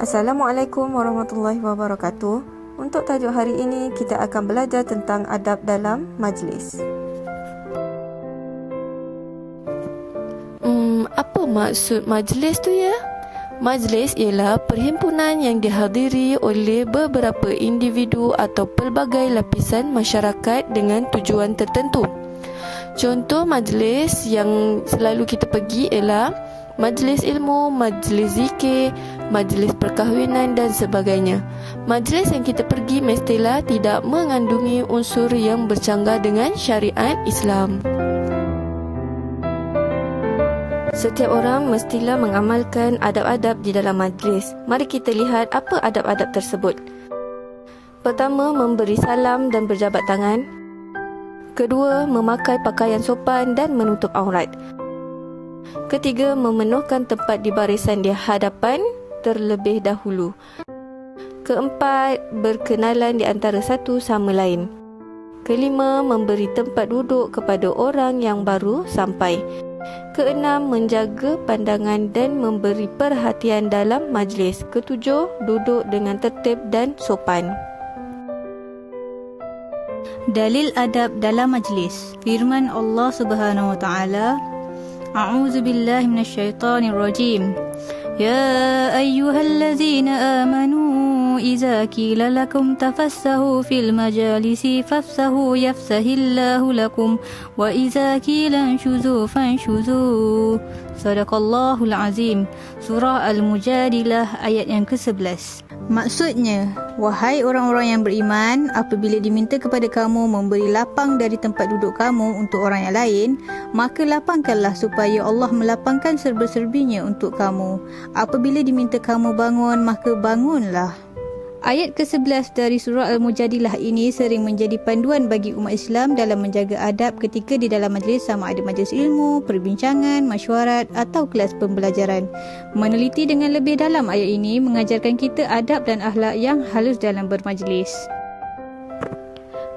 Assalamualaikum warahmatullahi wabarakatuh. Untuk tajuk hari ini, kita akan belajar tentang adab dalam majlis. Apa maksud majlis tu ya? Majlis ialah perhimpunan yang dihadiri oleh beberapa individu atau pelbagai lapisan masyarakat dengan tujuan tertentu. Contoh majlis yang selalu kita pergi ialah majlis ilmu, majlis zikir, majlis perkahwinan dan sebagainya. Majlis yang kita pergi mestilah tidak mengandungi unsur yang bercanggah dengan syariat Islam. Setiap orang mestilah mengamalkan adab-adab di dalam majlis. Mari kita lihat apa adab-adab tersebut. Pertama, memberi salam dan berjabat tangan. Kedua, memakai pakaian sopan dan menutup aurat. Ketiga, memenuhkan tempat di barisan di hadapan terlebih dahulu. Keempat, berkenalan di antara satu sama lain. Kelima, memberi tempat duduk kepada orang yang baru sampai. Keenam, menjaga pandangan dan memberi perhatian dalam majlis. Ketujuh, duduk dengan tertib dan sopan. Dalil adab dalam majlis. Firman Allah Subhanahu wa taala, A'udzu billahi minasyaitonir rajim. Ya ayyuhallazina amanu idza qila lakum tafassahu fil majalisi fafsahu yafsahillahu lakum wa idza qila anshuzu fanshuzu. Sadaqallahul azim. Surah Al-Mujadilah ayat yang ke-11. Maksudnya, wahai orang-orang yang beriman, apabila diminta kepada kamu memberi lapang dari tempat duduk kamu untuk orang yang lain, maka lapangkanlah supaya Allah melapangkan serba-serbinya untuk kamu. Apabila diminta kamu bangun, maka bangunlah. Ayat ke-11 dari surah Al-Mujadilah ini sering menjadi panduan bagi umat Islam dalam menjaga adab ketika di dalam majlis, sama ada majlis ilmu, perbincangan, mesyuarat atau kelas pembelajaran. Meneliti dengan lebih dalam ayat ini mengajarkan kita adab dan akhlak yang halus dalam bermajlis.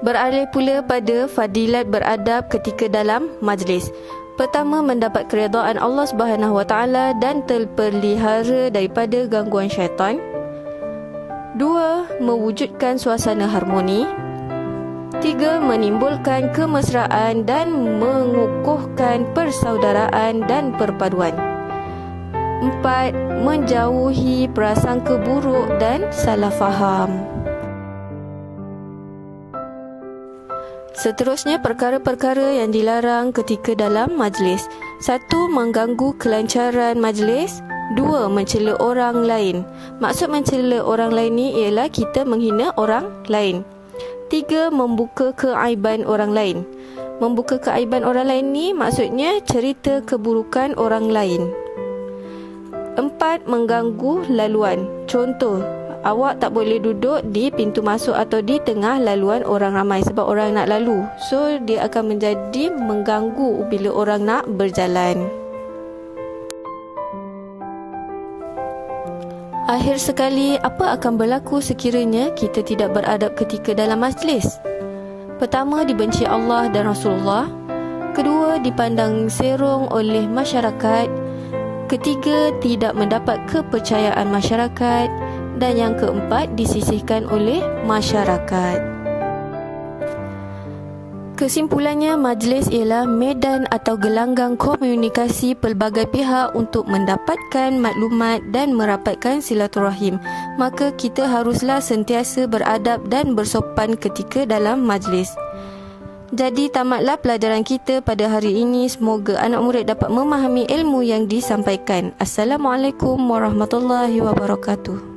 Beralih pula pada fadilat beradab ketika dalam majlis. Pertama, mendapat keredaan Allah Subhanahu wa taala dan terpelihara daripada gangguan syaitan. Dua, mewujudkan suasana harmoni. Tiga, menimbulkan kemesraan dan mengukuhkan persaudaraan dan perpaduan. Empat, menjauhi prasangka buruk dan salah faham. Seterusnya, perkara-perkara yang dilarang ketika dalam majlis. Satu, mengganggu kelancaran majlis. Dua, mencela orang lain. Maksud mencela orang lain ni ialah kita menghina orang lain. Tiga, membuka keaiban orang lain. Membuka keaiban orang lain ni maksudnya cerita keburukan orang lain. Empat, mengganggu laluan. Contoh, awak tak boleh duduk di pintu masuk atau di tengah laluan orang ramai sebab orang nak lalu. So, dia akan menjadi mengganggu bila orang nak berjalan. Akhir sekali, apa akan berlaku sekiranya kita tidak beradab ketika dalam majlis? Pertama, dibenci Allah dan Rasulullah. Kedua, dipandang serong oleh masyarakat. Ketiga, tidak mendapat kepercayaan masyarakat. Dan yang keempat, disisihkan oleh masyarakat. Kesimpulannya, majlis ialah medan atau gelanggang komunikasi pelbagai pihak untuk mendapatkan maklumat dan merapatkan silaturahim. Maka kita haruslah sentiasa beradab dan bersopan ketika dalam majlis. Jadi tamatlah pelajaran kita pada hari ini. Semoga anak murid dapat memahami ilmu yang disampaikan. Assalamualaikum warahmatullahi wabarakatuh.